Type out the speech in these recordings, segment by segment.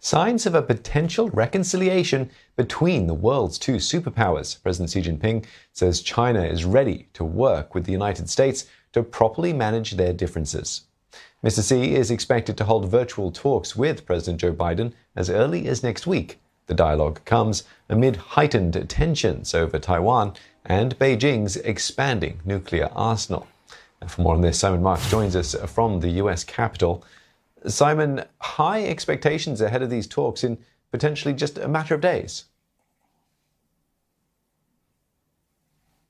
signs of a potential reconciliation between the world's two superpowers. President Xi Jinping says China is ready to work with the United States to properly manage their differences. Mr. Xi is expected to hold virtual talks with President Joe Biden as early as next week. The dialogue comes amid heightened tensions over Taiwan and Beijing's expanding nuclear arsenal. And for more on this, Simon Marks joins us from the US Capitol. Simon, high expectations ahead of these talks in potentially just a matter of days.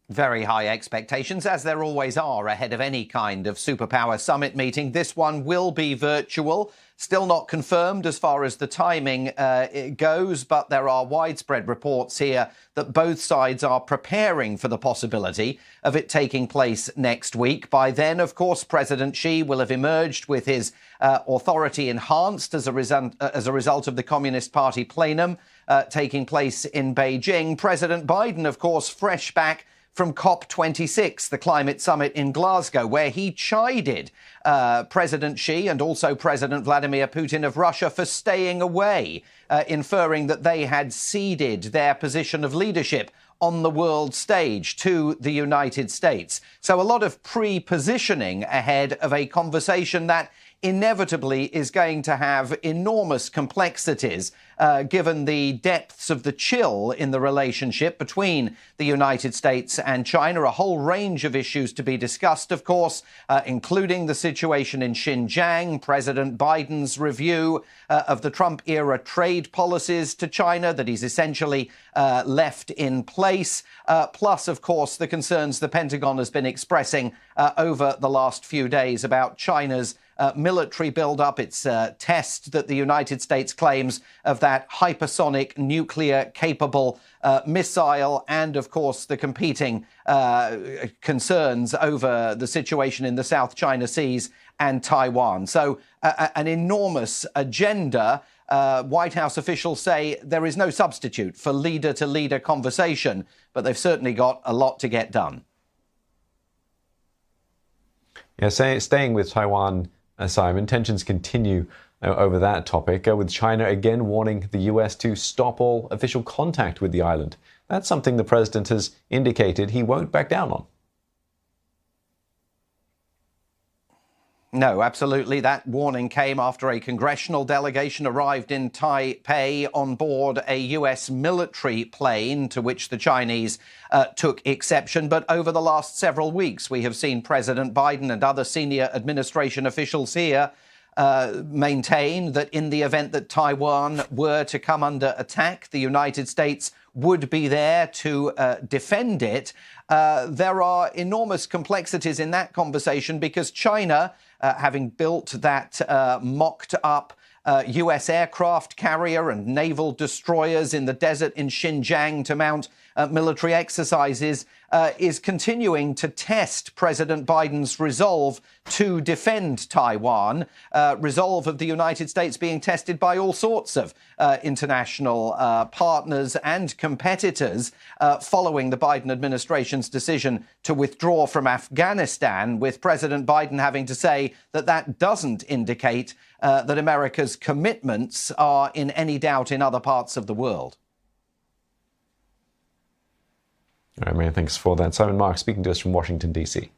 Very high expectations, as there always are ahead of any kind of superpower summit meeting. This one will be virtual. Still not confirmed as far as the timing goes, but there are widespread reports here that both sides are preparing for the possibility of it taking place next week. By then, of course, President Xi will have emerged with his authority enhanced as a result of the Communist Party plenum taking place in Beijing. President Biden, of course, fresh back from COP26, the climate summit in Glasgow, where he chided President Xi and also President Vladimir Putin of Russia for staying away, inferring that they had ceded their position of leadership on the world stage to the United States. So a lot of pre-positioning ahead of a conversation that inevitably is going to have enormous complexities, given the depths of the chill in the relationship between the United States and China. A whole range of issues to be discussed, of course, including the situation in Xinjiang, President Biden's review of the Trump-era trade policies to China that he's essentially left in place, plus, of course, the concerns the Pentagon has been expressing over the last few days about China's military build-up, its test that the United States claims of that hypersonic nuclear-capable missile, and, of course, the competing concerns over the situation in the South China Seas and Taiwan. So an enormous agenda. White House officials say there is no substitute for leader-to-leader conversation, but they've certainly got a lot to get done. Yeah, staying with Taiwan, Simon, tensions continue over that topic, with China again warning the US to stop all official contact with the island. That's something the president has indicated he won't back down on. No, absolutely. That warning came after a congressional delegation arrived in Taipei on board a US military plane, to which the Chinese took exception. But over the last several weeks, we have seen President Biden and other senior administration officials here maintain that in the event that Taiwan were to come under attack, the United States would be there to defend it. There are enormous complexities in that conversation because China, having built that mocked-up US aircraft carrier and naval destroyers in the desert in Xinjiang to mount military exercises, is continuing to test President Biden's resolve to defend Taiwan, resolve of the United States being tested by all sorts of international partners and competitors following the Biden administration's decision to withdraw from Afghanistan, with President Biden having to say that that doesn't indicate that America's commitments are in any doubt in other parts of the world. All right, many thanks for that. Simon Marks speaking to us from Washington, D.C.